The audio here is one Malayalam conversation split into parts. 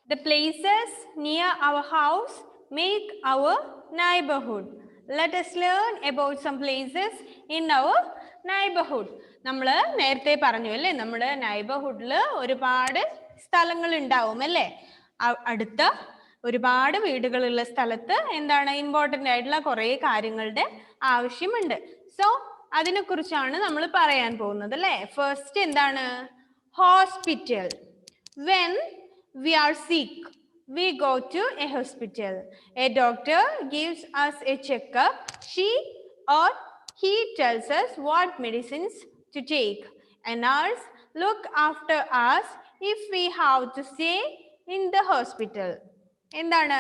The places near our house make our neighborhood. Let us learn about some places in our neighborhood. നമ്മൾ നേരത്തെ പറഞ്ഞു അല്ലേ, നമ്മുടെ നൈബർഹുഡിൽ ഒരുപാട് സ്ഥലങ്ങൾ ഉണ്ടാവും അല്ലേ. അടുത്ത ഒരുപാട് വീടുകളുള്ള സ്ഥലത്ത് എന്താണ് ഇമ്പോർട്ടൻ്റ് ആയിട്ടുള്ള കുറേ കാര്യങ്ങളുടെ ആവശ്യമുണ്ട്. സോ അതിനെ കുറിച്ചാണ് നമ്മൾ പറയാൻ പോകുന്നത് അല്ലേ. ഫസ്റ്റ് എന്താണ്? Hospital. When we are sick, we go to a hospital. A doctor gives us a checkup. She or he tells us what medicines to take. A nurse look after us if we have to stay in the hospital. എന്താണ്?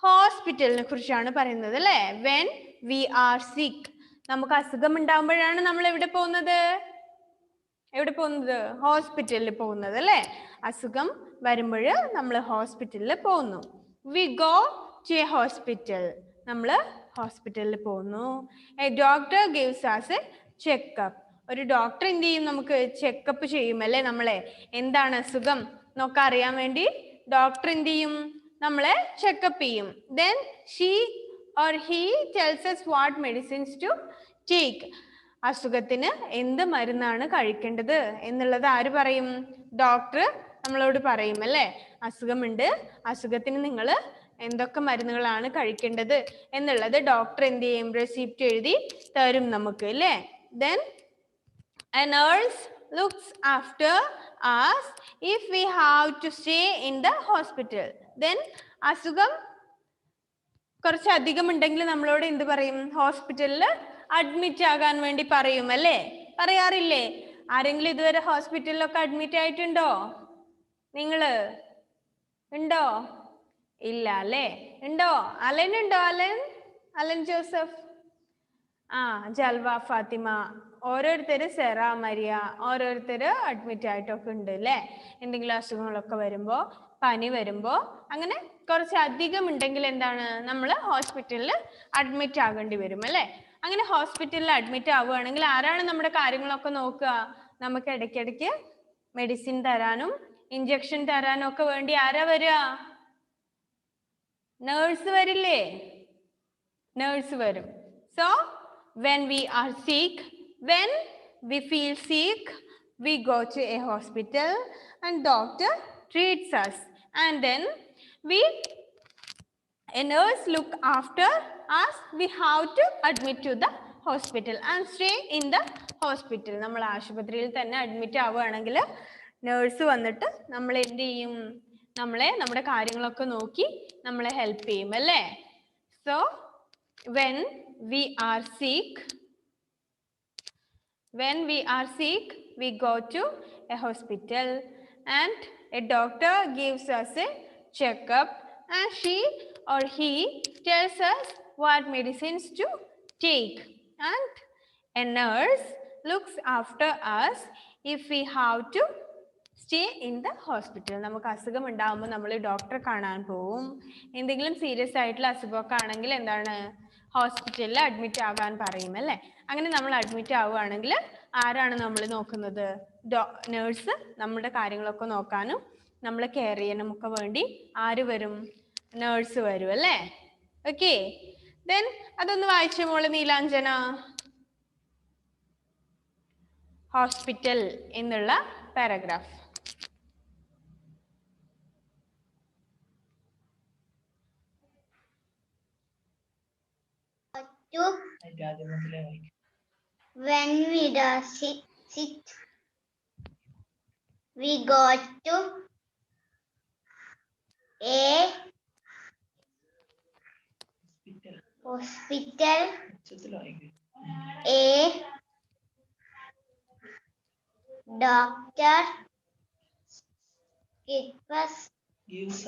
ഹോസ്പിറ്റലിനെ കുറിച്ചാണ് പറയുന്നത് അല്ലേ. When we are sick, നമുക്ക് അസുഖം ഉണ്ടാകുമ്പോഴാണ് നമ്മൾ എവിടെ പോകുന്നത്? ഹോസ്പിറ്റലിൽ പോകുന്നത് അല്ലേ. അസുഖം വരുമ്പോൾ നമ്മൾ ഹോസ്പിറ്റലിൽ പോകുന്നു. We go to a hospital, നമ്മൾ ഹോസ്പിറ്റലിൽ പോകുന്നു. A doctor gives us a checkup. ഒരു ഡോക്ടർ എന്ത് ചെയ്യും? നമുക്ക് ചെക്കപ്പ് ചെയ്യും അല്ലേ. നമ്മളെ എന്താണ് അസുഖം എന്നൊക്കെ അറിയാൻ വേണ്ടി ഡോക്ടർ എന്ത് ചെയ്യും? നമ്മളെ ചെക്കപ്പ് ചെയ്യും. Then she or he tells us what medicines to take. അസുഖത്തിന് എന്ത് മരുന്നാണ് കഴിക്കേണ്ടത് എന്നുള്ളത് ആര് പറയും? ഡോക്ടർ നമ്മളോട് പറയും അല്ലേ. അസുഖമുണ്ട്, അസുഖത്തിന് നിങ്ങൾ എന്തൊക്കെ മരുന്നുകളാണ് കഴിക്കേണ്ടത് എന്നുള്ളത് ഡോക്ടർ എന്ത് ചെയ്യും? റെസിപ്റ്റ് എഴുതി തരും നമുക്ക് അല്ലേ. Then a nurse looks after us if we have to stay in the hospital. Then അസുഖം കുറച്ചധികം ഉണ്ടെങ്കിൽ നമ്മളോട് എന്ത് പറയും? ഹോസ്പിറ്റലിൽ അഡ്മിറ്റ് ആകാൻ വേണ്ടി പറയും അല്ലേ. പറയാറില്ലേ? ആരെങ്കിലും ഇതുവരെ ഹോസ്പിറ്റലിലൊക്കെ അഡ്മിറ്റ് ആയിട്ടുണ്ടോ? നിങ്ങള് ഉണ്ടോ? ഇല്ല അല്ലേ. ഉണ്ടോ? അലൻ ഉണ്ടോ? അലൻ ജോസഫ്, ജൽവ, ഫാത്തിമ, ഓരോരുത്തര്, സെറ, മരിയ, ഓരോരുത്തര് അഡ്മിറ്റ് ആയിട്ടൊക്കെ ഉണ്ട് അല്ലേ. എന്തെങ്കിലും അസുഖങ്ങളൊക്കെ വരുമ്പോ, പനി വരുമ്പോ, അങ്ങനെ കുറച്ച് അധികം ഉണ്ടെങ്കിൽ എന്താണ്? നമ്മൾ ഹോസ്പിറ്റലിൽ അഡ്മിറ്റ് ആകേണ്ടി വരും അല്ലേ. അങ്ങനെ ഹോസ്പിറ്റലിൽ അഡ്മിറ്റ് ആവുകയാണെങ്കിൽ ആരാണ് നമ്മുടെ കാര്യങ്ങളൊക്കെ നോക്കുക? നമുക്ക് ഇടയ്ക്കിടയ്ക്ക് മെഡിസിൻ തരാനും ഇഞ്ചക്ഷൻ തരാനും ഒക്കെ വേണ്ടി ആരാ വരിക? നേഴ്സ് വരില്ലേ? നേഴ്സ് വരും. So when we are sick, when we feel sick, we go to a hospital and doctor treats us, and then a nurse look after us. We have to admit to the hospital and stay in the hospital. നമ്മൾ ആശുപത്രിയിൽ തന്നെ അഡ്മിറ്റ് ആവുകയാണെങ്കിൽ നേഴ്സ് വന്നിട്ട് നമ്മൾ എന്ത് ചെയ്യും? നമ്മുടെ കാര്യങ്ങളൊക്കെ നോക്കി നമ്മളെ ഹെൽപ്പ് ചെയ്യും അല്ലേ. So when we are sick, we go to a hospital and a doctor gives us a checkup and she or he tells us what medicines to take, and a nurse looks after us if we have to stay in the hospital. നമുക്ക് അസുഖം ഉണ്ടാകുമ്പോൾ നമ്മൾ ഡോക്ടറെ കാണാൻ പോവും. എന്തെങ്കിലും സീരിയസ് ആയിട്ടുള്ള അസുഖമൊക്കെ ആണെങ്കിൽ എന്താണ്? ഹോസ്പിറ്റലിൽ അഡ്മിറ്റ് ആകാൻ പറയും അല്ലേ. അങ്ങനെ നമ്മൾ അഡ്മിറ്റ് ആവുകയാണെങ്കിൽ ആരാണ് നമ്മൾ നോക്കുന്നത്? നേഴ്സ് നമ്മുടെ കാര്യങ്ങളൊക്കെ നോക്കാനും നമ്മളെ കെയർ ചെയ്യാനും ഒക്കെ വേണ്ടി ആര് വരും? നേഴ്സ് വരും അല്ലേ. ഓക്കെ, ദെൻ അതൊന്ന് വായിച്ച മോള് നീലാഞ്ജന. ഹോസ്പിറ്റൽ എന്നുള്ള paragraph. When we are sick, we go to a hospital. A doctor gives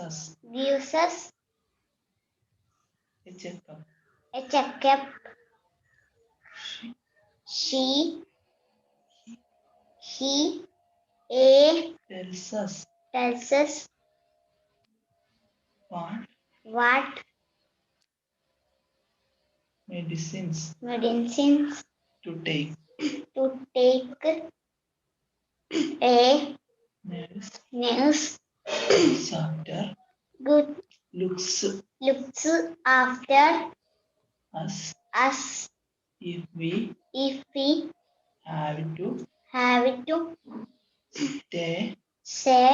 us a checkup. He tells us what medicines to take. A nurse good looks after us us if we if we have to have to stay stay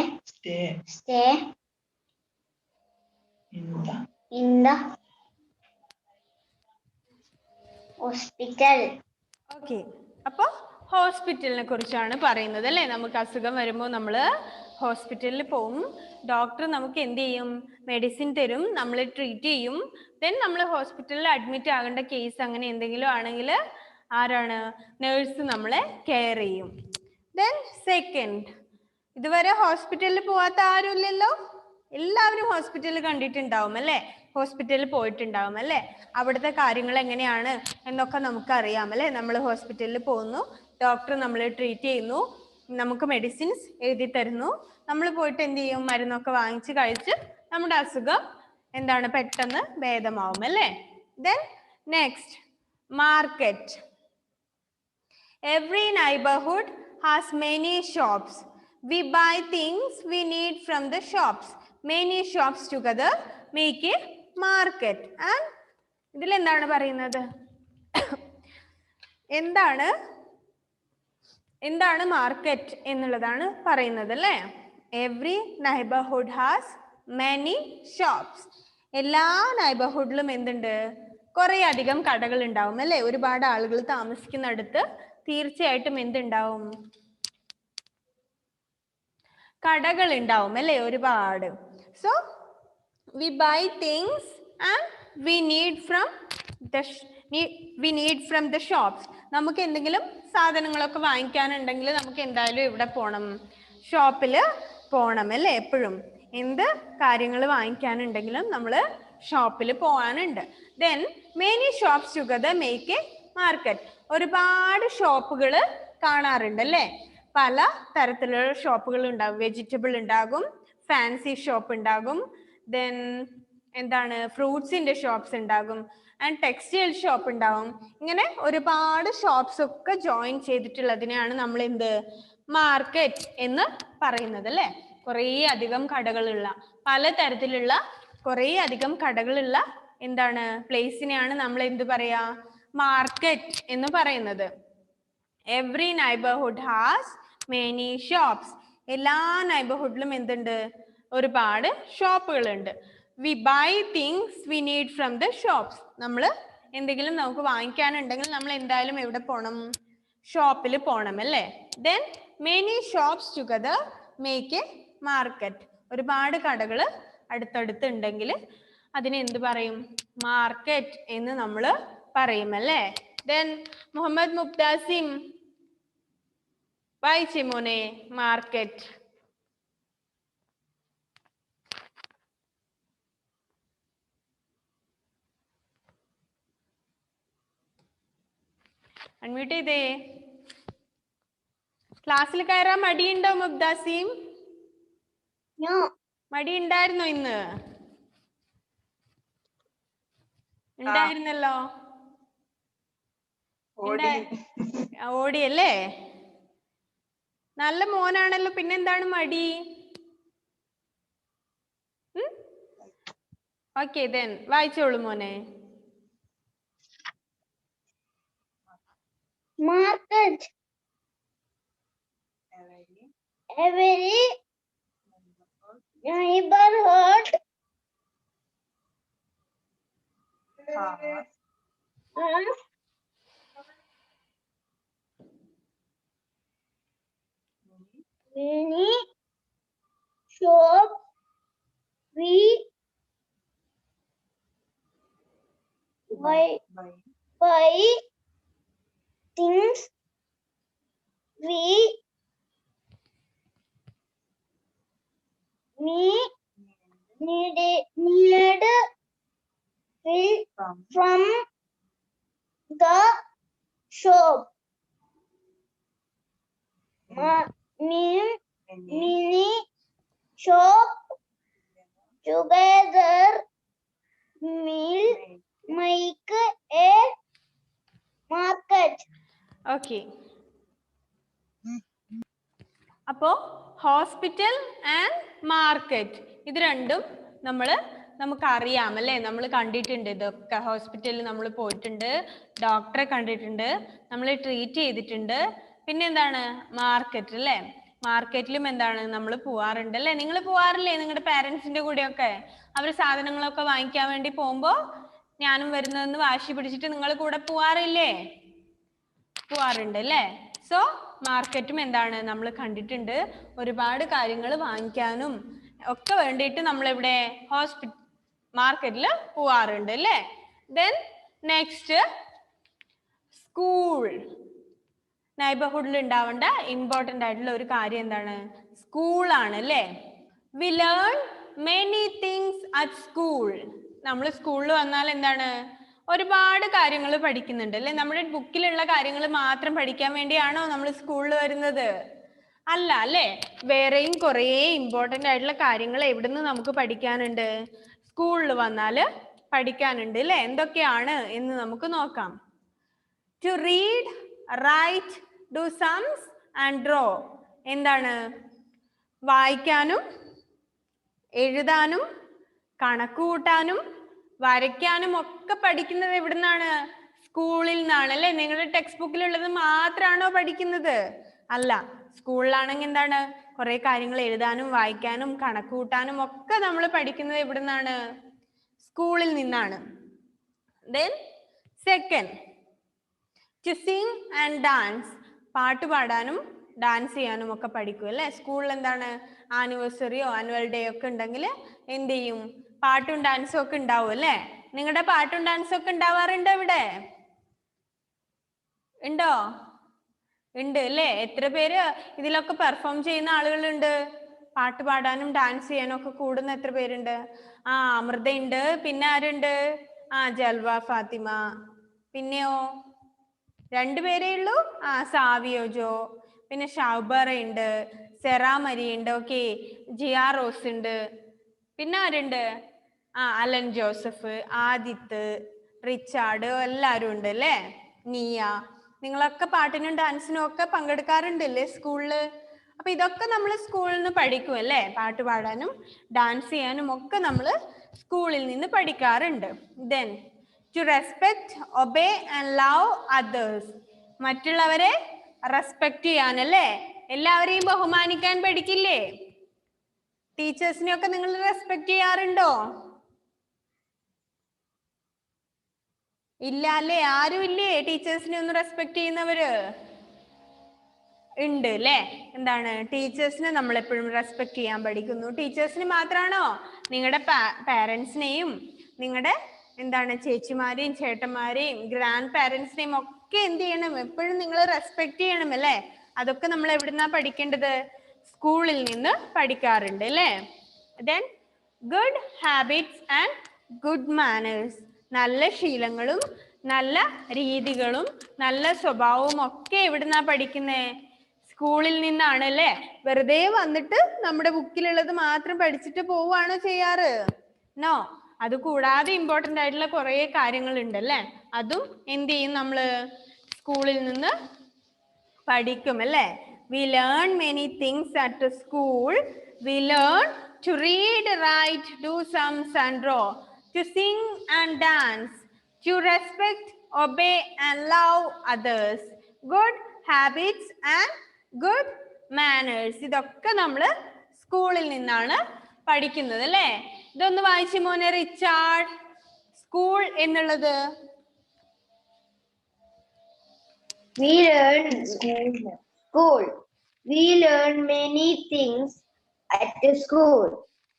in the hospital. Okay, അപ്പൊ ഹോസ്പിറ്റലിനെ കുറിച്ചാണ് പറയുന്നത് അല്ലേ. നമുക്ക് അസുഖം വരുമ്പോൾ നമ്മൾ ഹോസ്പിറ്റലിൽ പോവും. ഡോക്ടർ നമുക്ക് എന്ത് ചെയ്യും? മെഡിസിൻ തരും, നമ്മൾ ട്രീറ്റ് ചെയ്യും. ദെൻ നമ്മൾ ഹോസ്പിറ്റലിൽ അഡ്മിറ്റ് ആകേണ്ട കേസ് അങ്ങനെ എന്തെങ്കിലും ആണെങ്കിൽ ആരാണ്? നേഴ്സ് നമ്മളെ കെയർ ചെയ്യും. ദെൻ സെക്കൻഡ്, ഇതുവരെ ഹോസ്പിറ്റലിൽ പോവാത്ത ആരുമില്ലല്ലോ. എല്ലാവരും ഹോസ്പിറ്റലിൽ കണ്ടിട്ടുണ്ടാവും അല്ലേ, ഹോസ്പിറ്റലിൽ പോയിട്ടുണ്ടാവും അല്ലേ. അവിടുത്തെ കാര്യങ്ങൾ എങ്ങനെയാണ് എന്നൊക്കെ നമുക്ക് അറിയാം അല്ലേ. നമ്മൾ ഹോസ്പിറ്റലിൽ പോകുന്നു, ഡോക്ടർ നമ്മളെ ട്രീറ്റ് ചെയ്യുന്നു, നമുക്ക് മെഡിസിൻസ് എഴുതി തരുന്നു, നമ്മൾ പോയിട്ട് എന്ത് ചെയ്യും? മരുന്നൊക്കെ വാങ്ങിച്ച് കഴിച്ച് നമ്മുടെ അസുഖം എന്താണ് പെട്ടെന്ന് ഭേദമാവും അല്ലേ. Then next, market. Every neighborhood has many shops. We buy things we need from the shops. Many shops together make a market. And ഇതിൽ എന്താണ് പറയുന്നത്? എന്താണ് മാർക്കറ്റ് എന്നുള്ളതാണ് പറയുന്നത് അല്ലേ. Every neighbourhood has many shops. എല്ലാ നൈബർഹുഡിലും എന്തുണ്ട്? കുറെ അധികം കടകൾ ഉണ്ടാവും അല്ലേ. ഒരുപാട് ആളുകൾ താമസിക്കുന്നിടത്ത് തീർച്ചയായിട്ടും എന്തുണ്ടാവും? കടകൾ ഉണ്ടാവും അല്ലേ, ഒരുപാട്. So we buy things and we need from the shops. നമുക്ക് എന്തെങ്കിലും സാധനങ്ങളൊക്കെ വാങ്ങിക്കാനുണ്ടെങ്കിൽ നമുക്ക് എന്തായാലും ഇവിടെ പോകണം? ഷോപ്പിൽ പോകണം അല്ലേ. എപ്പോഴും എന്ത് കാര്യങ്ങൾ വാങ്ങിക്കാനുണ്ടെങ്കിലും നമ്മൾ ഷോപ്പിൽ പോകാനുണ്ട്. Then many shops together make A market. ഒരുപാട് ഷോപ്പുകൾ കാണാറുണ്ട് അല്ലേ. പല തരത്തിലുള്ള ഷോപ്പുകൾ ഉണ്ടാകും. വെജിറ്റബിൾ ഉണ്ടാകും, ഫാൻസി ഷോപ്പ് ഉണ്ടാകും, ദെൻ എന്താണ് ഫ്രൂട്ട്സിന്റെ ഷോപ്സ് ഉണ്ടാകും, ആൻഡ് ടെക്സ്റ്റൈൽ ഷോപ്പ് ഉണ്ടാവും. ഇങ്ങനെ ഒരുപാട് ഷോപ്സ് ഒക്കെ ജോയിൻ ചെയ്തിട്ടുള്ളതിനെയാണ് നമ്മൾ എന്ത്? മാർക്കറ്റ് എന്ന് പറയുന്നത് അല്ലേ. കുറേ അധികം കടകളുള്ള, പലതരത്തിലുള്ള കുറേ അധികം കടകളുള്ള എന്താണ് പ്ലേസിനെയാണ് നമ്മൾ എന്ത് പറയാ? മാർക്കറ്റ് എന്ന് പറയുന്നത്. Every neighbourhood has many shops. എല്ലാ നൈബർഹുഡിലും എന്തുണ്ട്? ഒരുപാട് ഷോപ്പുകളുണ്ട്. We buy things we need from the shops. നമ്മൾ എന്തെങ്കിലും നമുക്ക് വാങ്ങിക്കാനുണ്ടെങ്കിൽ നമ്മൾ എന്തായാലും എവിടെ പോകണം? ഷോപ്പിൽ പോകണം അല്ലേ. Then many shops together make A market. ഒരുപാട് കടകൾ അടുത്തടുത്ത് ഉണ്ടെങ്കിൽ അതിനെ എന്ത് പറയും? മാർക്കറ്റ് എന്ന് നമ്മൾ പറയും അല്ലേ. ദെൻ മുഹമ്മദ് മുബ്താസിം വായിച്ചേ മോനെ മാർക്കറ്റ്. അൺമ്യൂട്ട് ചെയ്തേ. ക്ലാസ്സിൽ കയറാൻ മടിയുണ്ടോ മുബ്താസിം? മടി ഉണ്ടായിരുന്നോ ഇന്ന്? ഉണ്ടായിരുന്നല്ലോ. ഓടിയല്ലേ? നല്ല മോനാണല്ലോ, പിന്നെന്താണ് മടി? ഓക്കെ, ദെൻ വായിച്ചോളൂ മോനെ. Market. Every neighborhood has many shops. We buy things we need from the shop. Many shop together make a market. Okay, അപ്പോ ഹോസ്പിറ്റൽ ആൻഡ് മാർക്കറ്റ് ഇത് രണ്ടും നമുക്കറിയാം അല്ലേ, നമ്മൾ കണ്ടിട്ടുണ്ട് ഇതൊക്കെ. ഹോസ്പിറ്റലിൽ നമ്മൾ പോയിട്ടുണ്ട്, ഡോക്ടറെ കണ്ടിട്ടുണ്ട്, നമ്മൾ ട്രീറ്റ് ചെയ്തിട്ടുണ്ട്. പിന്നെ എന്താണ്, മാർക്കറ്റ് അല്ലേ, മാർക്കറ്റിലും എന്താണ് നമ്മൾ പോവാറുണ്ട് അല്ലേ. നിങ്ങൾ പോവാറില്ലേ നിങ്ങളുടെ പാരൻസിന്റെ കൂടെയൊക്കെ? അവർ സാധനങ്ങളൊക്കെ വാങ്ങിക്കാൻ വേണ്ടി പോകുമ്പോൾ ഞാനും വരുന്നതെന്ന് വാശി പിടിച്ചിട്ട് നിങ്ങൾ കൂടെ പോവാറില്ലേ? പോവാറുണ്ട് അല്ലേ. സോ മാർക്കറ്റും എന്താണ് നമ്മൾ കണ്ടിട്ടുണ്ട്. ഒരുപാട് കാര്യങ്ങൾ വാങ്ങിക്കാനും ഒക്കെ വേണ്ടിയിട്ട് നമ്മളിവിടെ മാർക്കറ്റിൽ പോവാറുണ്ട് അല്ലേ. Then next, school. നൈബർഹുഡിൽ ഉണ്ടാവേണ്ട ഇമ്പോർട്ടൻ്റ് ആയിട്ടുള്ള ഒരു കാര്യം എന്താണ്? സ്കൂളാണ് അല്ലേ. We learn many things at school. നമ്മൾ സ്കൂളിൽ വന്നാൽ എന്താണ്, ഒരുപാട് കാര്യങ്ങൾ പഠിക്കുന്നുണ്ട് അല്ലേ. നമ്മുടെ ബുക്കിലുള്ള കാര്യങ്ങൾ മാത്രം പഠിക്കാൻ വേണ്ടിയാണോ നമ്മൾ സ്കൂളിൽ വരുന്നത്? അല്ല അല്ലേ. വേറെയും കുറേ ഇമ്പോർട്ടൻ്റ് ആയിട്ടുള്ള കാര്യങ്ങൾ എവിടുന്ന് നമുക്ക് പഠിക്കാനുണ്ട്? സ്കൂളിൽ വന്നാൽ പഠിക്കാനുണ്ട് അല്ലേ. എന്തൊക്കെയാണ് എന്ന് നമുക്ക് നോക്കാം. ടു റീഡ്, റൈറ്റ്, ഡു സംസ് ആൻഡ് ഡ്രോ. എന്താണ്? വായിക്കാനും എഴുതാനും കണക്ക് കൂട്ടാനും വരയ്ക്കാനും ഒക്കെ പഠിക്കുന്നത് എവിടുന്നാണ്? സ്കൂളിൽ നിന്നാണ് അല്ലേ. നിങ്ങളുടെ ടെക്സ്റ്റ് ബുക്കിലുള്ളത് മാത്രമാണോ പഠിക്കുന്നത്? അല്ല. സ്കൂളിലാണെങ്കിൽ എന്താണ്, കുറെ കാര്യങ്ങൾ എഴുതാനും വായിക്കാനും കണക്ക് കൂട്ടാനും ഒക്കെ നമ്മൾ പഠിക്കുന്നത് എവിടുന്നാണ്? സ്കൂളിൽ നിന്നാണ്. Then second, to sing and dance. പാട്ട് പാടാനും ഡാൻസ് ചെയ്യാനും ഒക്കെ പഠിക്കും അല്ലേ. സ്കൂളിൽ എന്താണ്, ആനിവേഴ്സറിയോ ആനുവൽ ഡേ ഒക്കെ ഉണ്ടെങ്കിൽ എന്ത് ചെയ്യും? പാട്ടും ഡാൻസും ഒക്കെ ഉണ്ടാവും അല്ലേ. നിങ്ങളുടെ പാട്ടും ഡാൻസും ഒക്കെ ഉണ്ടാവാറുണ്ടോ ഇവിടെ? ഉണ്ടോ? ഉണ്ട് അല്ലേ. എത്ര പേര് ഇതിലൊക്കെ പെർഫോം ചെയ്യുന്ന ആളുകളുണ്ട്? പാട്ട് പാടാനും ഡാൻസ് ചെയ്യാനും ഒക്കെ കൂടുന്ന എത്ര പേരുണ്ട്? അമൃത ഉണ്ട്. പിന്നെ ആരുണ്ട്? ജൽവ ഫാത്തിമ. പിന്നെയോ 2 പേരേ ഉള്ളൂ. സാവിയോ ജോ, പിന്നെ ഷൗബറ ഉണ്ട്, സെറാമരി ഉണ്ട്, ഓക്കെ, ജിയ റോസ് ഉണ്ട്. പിന്നെ ആരുണ്ട്? അലൻ ജോസഫ്, ആദിത്ത്, റിച്ചാർഡ്, എല്ലാവരും ഉണ്ട് അല്ലേ. നീയ. നിങ്ങളൊക്കെ പാട്ടിനും ഡാൻസിനും ഒക്കെ പങ്കെടുക്കാറുണ്ടല്ലേ സ്കൂളിൽ? അപ്പൊ ഇതൊക്കെ നമ്മൾ സ്കൂളിൽ നിന്ന് പഠിക്കും അല്ലേ. പാട്ട് പാടാനും ഡാൻസ് ചെയ്യാനും ഒക്കെ നമ്മൾ സ്കൂളിൽ നിന്ന് പഠിക്കാറുണ്ട്. Then to respect, obey and love others. മറ്റുള്ളവരെ റെസ്പെക്ട് ചെയ്യാനല്ലേ. എല്ലാവരെയും ബഹുമാനിക്കാൻ പഠിക്കില്ലേ? ടീച്ചേഴ്സിനെയൊക്കെ നിങ്ങൾ റെസ്പെക്ട് ചെയ്യാറുണ്ടോ? ഇല്ല അല്ലേ. ആരും ഇല്ലേ ടീച്ചേഴ്സിനെ ഒന്ന് റെസ്പെക്ട് ചെയ്യുന്നവര്? ഉണ്ട് അല്ലേ. എന്താണ്, ടീച്ചേഴ്സിനെ നമ്മൾ എപ്പോഴും റെസ്പെക്ട് ചെയ്യാൻ പഠിക്കുന്നു. ടീച്ചേഴ്സിന് മാത്രമാണോ? നിങ്ങളുടെ പാരൻസിനെയും നിങ്ങളുടെ എന്താണ് ചേച്ചിമാരെയും ചേട്ടന്മാരെയും ഗ്രാൻഡ് പാരൻസിനെയും ഒക്കെ എന്ത് ചെയ്യണം? എപ്പോഴും നിങ്ങൾ റെസ്പെക്ട് ചെയ്യണം അല്ലേ. അതൊക്കെ നമ്മൾ എവിടുന്നാ പഠിക്കേണ്ടത്? സ്കൂളിൽ നിന്ന് പഠിക്കാറുണ്ട് അല്ലേ. Then good habits and good manners. നല്ല ശീലങ്ങളും നല്ല രീതികളും നല്ല സ്വഭാവവും ഒക്കെ എവിടുന്നാ പഠിക്കുന്നേ? സ്കൂളിൽ നിന്നാണ് അല്ലേ. വെറുതെ വന്നിട്ട് നമ്മുടെ ബുക്കിലുള്ളത് മാത്രം പഠിച്ചിട്ട് പോവുകയാണോ ചെയ്യാറ്? നോ. അത് കൂടാതെ ഇമ്പോർട്ടൻ്റ് ആയിട്ടുള്ള കുറേ കാര്യങ്ങൾ ഉണ്ടല്ലേ. അതും എന്ത് ചെയ്യും? നമ്മള് സ്കൂളിൽ നിന്ന് പഠിക്കും അല്ലേ. We learn many things at school. We learn to read, write, do sums and draw, to sing and dance, to respect, obey and love others, good habits and good manners. ഇതൊക്കെ നമ്മൾ സ്കൂളിൽ നിന്നാണ് പഠിക്കുന്നത് അല്ലേ. ഇതൊന്ന് വായിച്ചു മോനെ റിച്ചാർഡ്. സ്കൂൾ എന്നുള്ളത് We learn school. We learn many things at the school.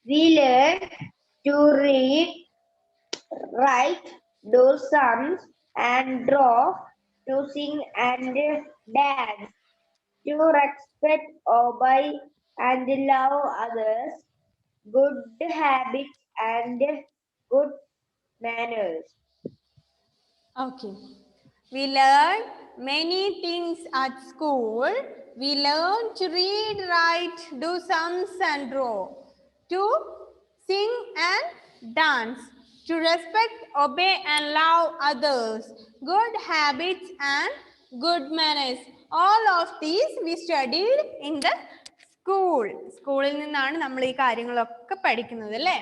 We learn to read, write, do sums and draw, to sing and dance, to respect, obey and love others, good habits and good manners. Okay. We learn many things at school. We learn to read, write, do sums and draw, to sing and dance, to respect, obey and love others, good habits and good manners. All of these we studied in the school. സ്കൂളിൽ നിന്നാണ് നമ്മൾ ഈ കാര്യങ്ങളൊക്കെ പഠിക്കുന്നത് അല്ലേ.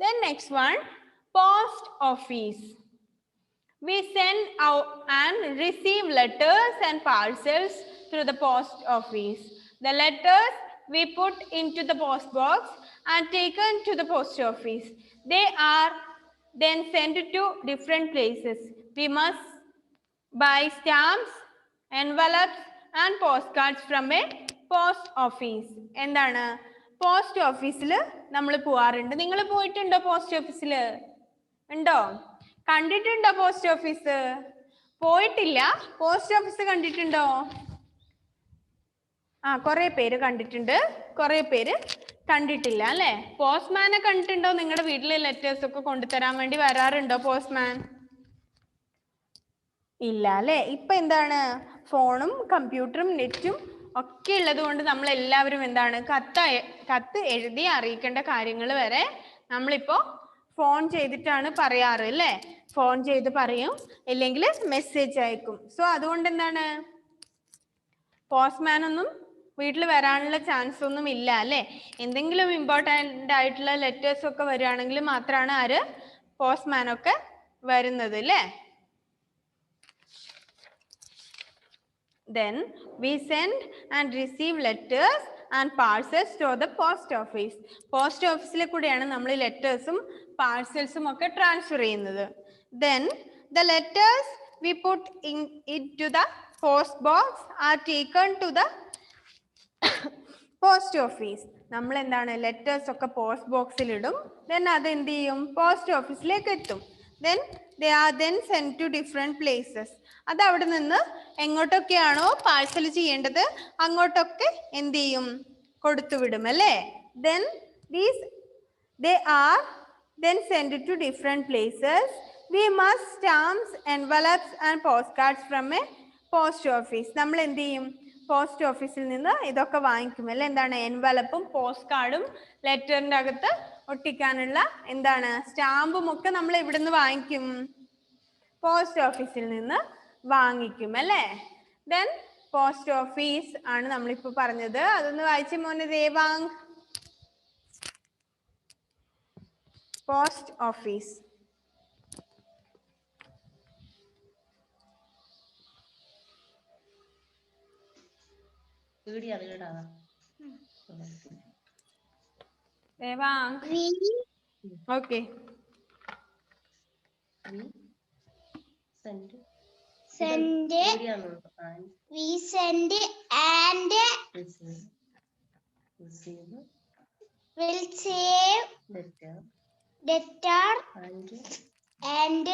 Then next one, post office. We send out and receive letters and parcels through the post office. The letters we put into the post box and taken to the post office. They are then sent to different places. We must buy stamps, envelopes and postcards from a post office. എന്താണ് പോസ്റ്റ് ഓഫീസിൽ നമ്മൾ പോവാറുണ്ട്. നിങ്ങൾ പോയിട്ടുണ്ടോ പോസ്റ്റ് ഓഫീസിൽ? ഉണ്ടോ? കണ്ടിട്ടുണ്ടോ പോസ്റ്റ് ഓഫീസ്? പോയിട്ടില്ല. പോസ്റ്റ് ഓഫീസ് കണ്ടിട്ടുണ്ടോ? ആ, കുറെ പേര് കണ്ടിട്ടുണ്ട്, കുറെ പേര് കണ്ടിട്ടില്ല അല്ലെ? പോസ്റ്റ്മാനെ കണ്ടിട്ടുണ്ടോ? നിങ്ങളുടെ വീട്ടിലെ ലെറ്റേഴ്സ് ഒക്കെ കൊണ്ടുതരാൻ വേണ്ടി വരാറുണ്ടോ പോസ്റ്റ്മാൻ? ഇല്ല അല്ലെ? ഇപ്പൊ എന്താണ്, ഫോണും കമ്പ്യൂട്ടറും നെറ്റും ഒക്കെ ഉള്ളത് കൊണ്ട് നമ്മൾ എല്ലാവരും എന്താണ്, കത്ത് എഴുതി അറിയിക്കേണ്ട കാര്യങ്ങൾ വരെ നമ്മളിപ്പോ ഫോൺ ചെയ്തിട്ടാണ് പറയാറ് അല്ലേ? ഫോൺ ചെയ്ത് പറയും, ഇല്ലെങ്കിൽ മെസ്സേജ് അയക്കും. സോ അതുകൊണ്ട് എന്താണ്, പോസ്റ്റ്മാൻ ഒന്നും വീട്ടിൽ വരാനുള്ള ചാൻസ് ഒന്നും ഇല്ല അല്ലെ? എന്തെങ്കിലും ഇമ്പോർട്ടൻ്റ് ആയിട്ടുള്ള ലെറ്റേഴ്സ് ഒക്കെ വരികയാണെങ്കിൽ മാത്രമാണ് ആര്, പോസ്റ്റ്മാൻ ഒക്കെ വരുന്നത് അല്ലേ? Then we send and receive letters and parcels to the post office. Post ഓഫീസിലെ കൂടെയാണ് നമ്മൾ ലെറ്റേഴ്സും പാർസൽസും ഒക്കെ ട്രാൻസ്ഫർ ചെയ്യുന്നത്. Then the letters we put into the post box are taken to the post office. നമ്മൾ എന്താണ്, ലെറ്റേഴ്സ് ഒക്കെ പോസ്റ്റ് ബോക്സിൽ ഇടും. ദെൻ അത് എന്ത് ചെയ്യും, പോസ്റ്റ് ഓഫീസിലേക്ക് എത്തും. Then they are then sent to different places. അത് അവിടെ നിന്ന് എങ്ങോട്ടൊക്കെയാണോ പാഴ്സൽ ചെയ്യേണ്ടത് അങ്ങോട്ടൊക്കെ എന്ത് ചെയ്യും, കൊടുത്തുവിടും അല്ലേ? Then they are then sent to different places. We must stamps, envelopes and postcards from a post office. നമ്മൾ എന്ത് ചെയ്യും, പോസ്റ്റ് ഓഫീസിൽ നിന്ന് ഇതൊക്കെ വാങ്ങിക്കും അല്ലെ? എന്താണ്, എൻവലപ്പും പോസ്റ്റ് കാർഡും ലെറ്ററിന്റെ അകത്ത് ഒട്ടിക്കാനുള്ള എന്താണ്, സ്റ്റാമ്പും ഒക്കെ നമ്മൾ എവിടുന്ന് വാങ്ങിക്കും, പോസ്റ്റ് ഓഫീസിൽ നിന്ന് വാങ്ങിക്കും അല്ലേ? ദെൻ പോസ്റ്റ് ഓഫീസ് ആണ് നമ്മളിപ്പോ പറഞ്ഞത്. അതൊന്ന് വായിച്ച മോനെ Devang. Post office. Devang. Okay. Send we send and will save letter and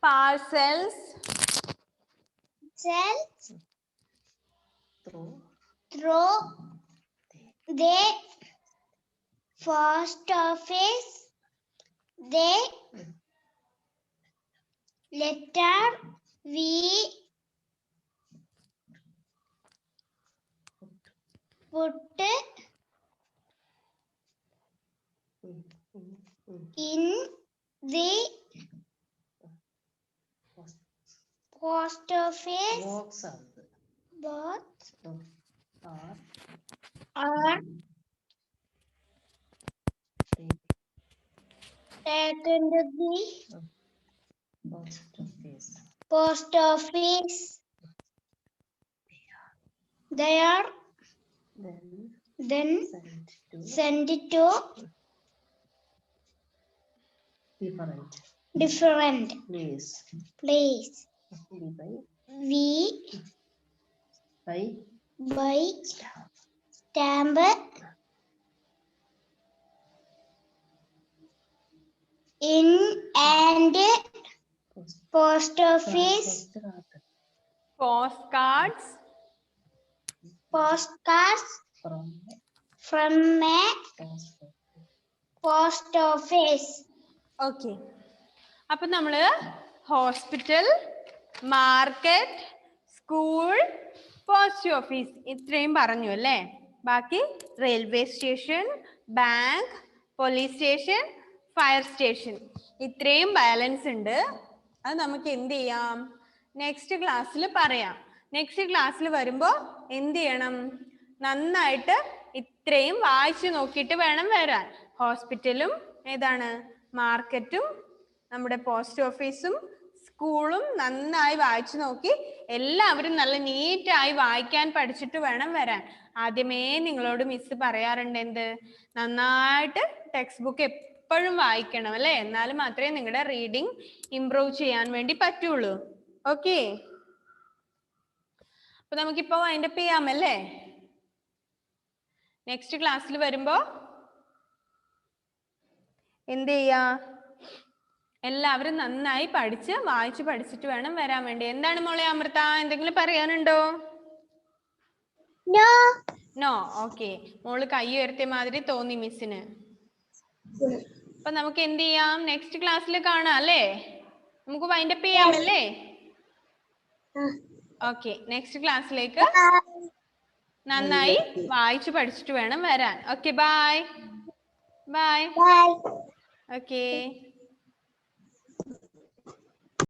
parcels through the post office. The letter we put in the post office box are taken to the post office. They are then sent to different place. We buy stamp in and post office postcards from a post office. Okay. അപ്പൊ നമ്മള് hospital, market, school, post office ഇത്രയും പറഞ്ഞു അല്ലേ? ബാക്കി railway station, bank, police station, fire station. ഇത്രയും ബാലൻസ് ഉണ്ട്. അത് നമുക്ക് എന്ത് ചെയ്യാം? നെക്സ്റ്റ് ക്ലാസ്സിൽ പറയാം. നെക്സ്റ്റ് ക്ലാസ്സിൽ വരുമ്പോൾ എന്ത് ചെയ്യണം? നന്നായിട്ട് ഇത്രയും വായിച്ചു നോക്കിയിട്ട് വേണം വരാൻ. ഹോസ്പിറ്റലും ഏതാണ്, മാർക്കറ്റും നമ്മുടെ പോസ്റ്റ് ഓഫീസും സ്കൂളും നന്നായി വായിച്ചു നോക്കി എല്ലാവരും നല്ല നീറ്റായി വായിക്കാൻ പഠിച്ചിട്ട് വേണം വരാൻ. ആദ്യമേ നിങ്ങളോട് മിസ് പറയാറുണ്ട് എന്ത്? നന്നായിട്ട് ടെക്സ്റ്റ് ബുക്ക് എപ്പോഴും വായിക്കണം അല്ലേ? എന്നാലും മാത്രമേ നിങ്ങളുടെ റീഡിങ് ഇംപ്രൂവ് ചെയ്യാൻ വേണ്ടി പറ്റുള്ളൂ. ഓക്കെ, അപ്പൊ നമുക്കിപ്പോ വൈൻഡപ്പ് ചെയ്യാമല്ലേ? നെക്സ്റ്റ് ക്ലാസ്സിൽ വരുമ്പോ എന്ത് ചെയ്യാ? എല്ലാവരും നന്നായി പഠിച്ച് വായിച്ച് പഠിച്ചിട്ട് വേണം വരാൻ വേണ്ടി. എന്താണ് മോളെ അമൃത, എന്തെങ്കിലും പറയാനുണ്ടോ? No. നോ. ഓക്കെ, മോള് കൈ ഉയർത്തിയ മാതിരി തോന്നി മിസ്സിന്. അപ്പൊ നമുക്ക് എന്ത് ചെയ്യാം? നെക്സ്റ്റ് ക്ലാസ്സിൽ കാണാം അല്ലേ? നമുക്ക് വൈൻഡപ്പ് ചെയ്യാമല്ലേ? ഓക്കെ, നെക്സ്റ്റ് ക്ലാസ്സിലേക്ക് നന്നായി വായിച്ചു പഠിച്ചിട്ട് വേണം വരാൻ. Okay, bye bye. Bye. Okay.